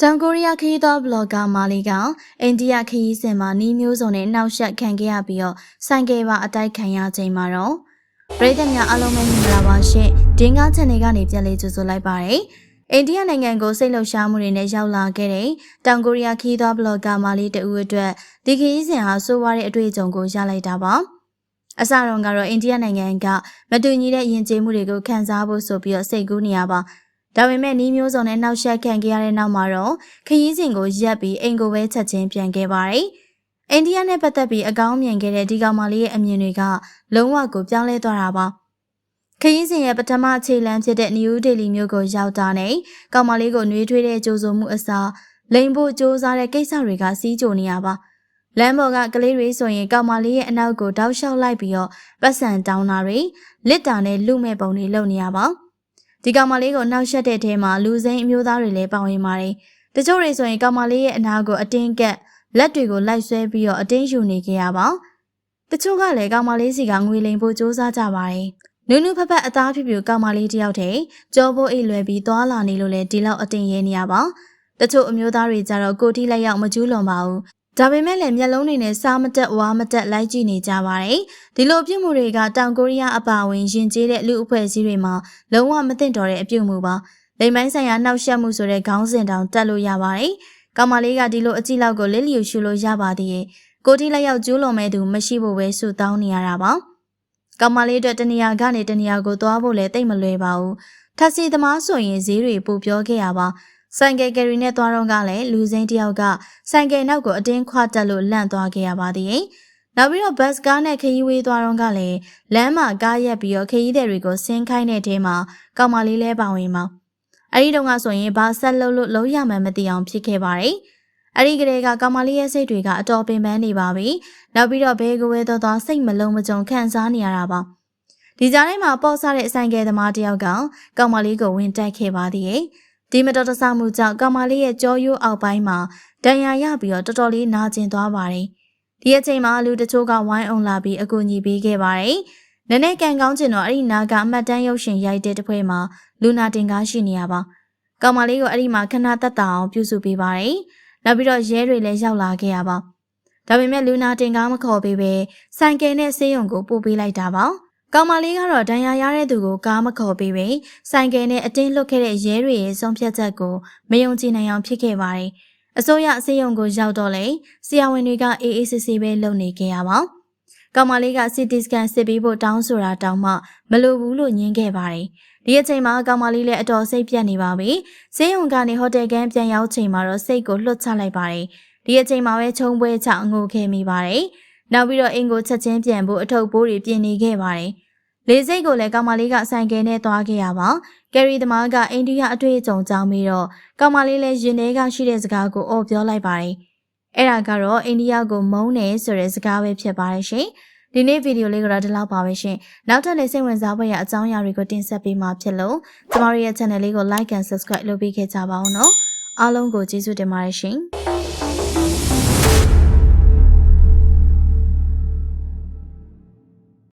တောင်ကိုရီးယားခရီးသွားဘလော့ဂါမာလီကအိန္ဒိယခရီးစဉ်မှာနီးမျိုးစုံနဲ့နှောက်ယှက်ခံခဲ့ရပြီးတော့ဆိုင်ကယ်ပါအတိုက်ခံရချိန်မှာတော့ပြည်သက်များအားလုံးပဲမင်္ဂလာပါရှင်ဒင်းကား channel ကနေပြန်လည်ကြိုဆိုလိုက်ပါတယ်အိန္ဒိယနိုင်ငံကိုစိတ်လှုပ်ရှားမှုတွေနဲ့ရောက်လာခဲ့တဲ့တောင်ကိုရီးယားခရီးသွားဘလော့ဂါမာလီတဦးအတွက်ဒီခရီးစဉ်ဟာဆိုးဝါးတဲ့အတွေ့အကြုံကိုရလိုက်တာပါအစတော့ကတော့အိန္ဒိယနိုင်ငံကမတူညီတဲ့ယဉ်ကျေးမှုတွေကိုခန်းစားဖို့ဆိုပြီးတော့စိတ်ကူးနေရပါဒါပေမဲ့နီးမျိုးစုံနဲ့နှောက်ယှက်ခံခဲ့ရတဲ့နောက်မှာတော့ခရီးစဉ်ကိုရပ်ပြီးအိမ်ကိုပဲချက်ချင်းပြန်ခဲ့ပါတယ်။အိန္ဒိယနဲ့ပတ်သက်ပြီးအကောင်းမြင်ခဲ့တဲ့ဒီကောင်မလေးရဲ့အမြင်တွေကလုံးဝကိုပြောင်းလဲသွားတာပါ။ခရီးစဉ်ရဲ့ပထမခြေလှမ်းဖြစ်တဲ့နယူးဒေလီမြို့ကိုရောက်တာနဲ့ကောင်မလေးကိုနှွေးထွေးတဲ့ကြိုးစုံမှုအစားလိန်ဖို့စ조사တဲ့ကိစ္စတွေကစီးကြိုနေရပါ။လမ်းပေါ်ကကလေးတွေဆိုရင်ကောင်မလေးရဲ့အနောက်ကိုတောက်လျှောက်လိုက်ပြီးတော့ပတ်စံတောင်းတာတွေလစ်တာနဲ့လူမဲ့ပုံတွေလုပ်နေရပါ။ဒီကောင်မလေးကိုနှောက်ယှက်တဲ့ထဲမှာလူစိမ်းအမျိုးသားတွေလည်းပါဝင်ပါတယ်။တချို့တွေဆိုရင်ကောင်မလေးရဲ့အနာကိုအတင်းကက်လက်တွေကိုလိုက်ဆွဲပြီးတော့အတင်းယူနေကြရပါ။တချို့ကလည်းကောင်မလေးစီကငွေလိမ်ဖို့စ조사ကြပါတယ်။နုနုဖက်ဖက်အသားဖြူဖြူကောင်မလေးတယောက်တည်းကြောဖို့အိတ်လွယ်ပြီးသွားလာနေလို့လည်းဒီလောက်အတင်းရဲနေရပါ။တချို့အမျိုးသားတွေကြတော့ကိုတီးလိုက်ရောက်မကျူးလွန်ပါဘူး။ဒါပေမဲ့လည်းမျက်လုံးတွေနဲ့စားမတက်ဝါမတက်လိုက်ကြည့်နေကြပါတယ်။ဒီလိုပြုမှုတွေကတောင်ကိုရီးယားအပါအဝင်ယဉ်ကျေးတဲ့လူအဖွဲ့အစည်းတွေမှာလုံးဝမသင့်တော်တဲ့အပြုမှုပါ။လိမ်ပိုင်းဆိုင်ရာနှောက်ယှက်မှုဆိုတဲ့ခေါင်းစဉ်တောင်တက်လို့ရပါတယ်။ကောင်မလေးကဒီလိုအကြည့်လောက်ကိုလစ်လျူရှုလို့ရပါသေးရဲ့။ကိုတီးလိုက်ရောက်ကျူးလွန်မဲ့သူမရှိဖို့ပဲဆုတောင်းနေရတာပါ။ကောင်မလေးအတွက်တနေရာကနေတနေရာကိုသွားဖို့လည်းတိတ်မလွယ်ပါဘူး။ထက်စီသမားဆိုရင်ဈေးတွေပိုပြောခဲ့ရပါဆိုင်ကယ်ကယ်ရီနဲ့သွားတော့ကလည်းလူစိမ်းတယောက်ကဆိုင်ကယ်နောက်ကိုအတင်းခွာတက်လို့လန့်သွားခဲ့ရပါသေးတယ်။နောက်ပြီးတော့ဘတ်စ်ကားနဲ့ခရီးဝေးသွားတော့ကလည်းလမ်းမှာကားရက်ပြီးတော့ခရီးသည်တွေကိုဆင်းခိုင်းတဲ့ထဲမှာကောင်မလေးလဲပါဝင်မှာ။အဲဒီတုန်းကဆိုရင်ဘာဆက်လုပ်လို့လုံးရမှန်းမသိအောင်ဖြစ်ခဲ့ပါတယ်။အဲဒီကလေးကကောင်မလေးရဲ့စိတ်တွေကအတော်ပင်ပန်းနေပါပြီ။နောက်ပြီးတော့ဘဲကဝဲသွားစိတ်မလုံးမကြုံခံစားနေရတာပါ။ဒီကြားထဲမှာပေါ့ဆတဲ့ဆိုင်ကယ်သမားတယောက်ကကောင်မလေးကိုဝင်တိုက်ခဲ့ပါသေးတယ်။ဒီမတော်တဆမှုကြောင့်ကောင်မလေးရဲ့ကြောရိုးအောက်ပိုင်းမှာဒဏ်ရာရပြီးတော့တော်တော်လေးနာကျင်သွားပါတယ်။ဒီအချိန်မှာလူတချို့ကဝိုင်းအောင်လာပြီးအကူအညီပေးခဲ့ပါတယ်။နည်းနည်းကန်ကောင်းကျင်တော့အဲ့ဒီနာကအမှတ်တမ်းရုပ်ရှင်ရိုက်တဲ့တစ်ဖွဲမှာလူနာတင်ကားရှိနေရပါ။ကောင်မလေးကိုအဲ့ဒီမှာခဏသက်သာအောင်ပြုစုပေးပါတယ်။နောက်ပြီးတော့ရဲတွေလည်းရောက်လာခဲ့ရပါ။ဒါပေမဲ့လူနာတင်ကားမခေါ်ပေးပဲဆိုင်ကယ်နဲ့ဆေးရုံကိုပို့ပေးလိုက်တာပါ။ကောင်မလေးကတော့ဒဏ်ရာရတဲ့သူကိုကားမခေါ်ပေးပဲဆိုင်ကယ်နဲ့အတင်းလွတ်ခဲ့တဲ့ရဲတွေရဲ့ဆုံးဖြတ်ချက်ကိုမယုံကြည်နိုင်အောင်ဖြစ်ခဲ့ပါတယ်။အစိုးရအစည်းအရုံးကိုရောက်တော့လေဆရာဝန်တွေကအေးအေးဆေးဆေးပဲလုပ်နေကြရပါ။ကောင်မလေးက CT scan စစ်ပြီးဖို့တောင်းဆိုတာတောင်းမှမလိုဘူးလို့ညင်းခဲ့ပါတယ်။ဒီအချိန်မှာကောင်မလေးလည်းအတော်စိတ်ပြတ်နေပါပြီ။ဆေးရုံကနေဟိုတယ်ကန်ပြန်ရောက်ချိန်မှာတော့စိတ်ကိုလွတ်ချလိုက်ပါတယ်။ဒီအချိန်မှာပဲချုံပွဲချငိုခဲ့မိပါတယ်။နောက်ပြီးတော့အင်ကိုချက်ချင်းပြန်ဖို့အထုပ်ပိုးတွေပြင်နေခဲ့ပါတယ်။လေစိတ်ကိုလည်းကောင်မလေးကဆိုင်ကယ်နဲ့သွားခဲ့ရပါကယ်ရီသမားကအိန္ဒိယအတွေ့အကြုံကြောင်းပြီးတော့ကောင်မလေးလည်းရင်ထဲကရှိတဲ့စကားကိုအော်ပြောလိုက်ပါတယ်အဲ့ဒါကတော့အိန္ဒိယကိုမုန်းတယ်ဆိုတဲ့စကားပဲဖြစ်ပါတယ်ရှင်ဒီနေ့ဗီဒီယိုလေးကတော့ဒီလောက်ပါပဲရှင်နောက်ထပ်လည်းစိတ်ဝင်စားဖွယ်ရာအကြောင်းအရာတွေကိုတင်ဆက်ပေးမှာဖြစ်လို့ကျမတို့ရဲ့ channel လေးကို like and subscribe လုပ်ပေးခဲ့ကြပါဦးနော်အားလုံးကိုကျေးဇူးတင်ပါတယ်ရှင်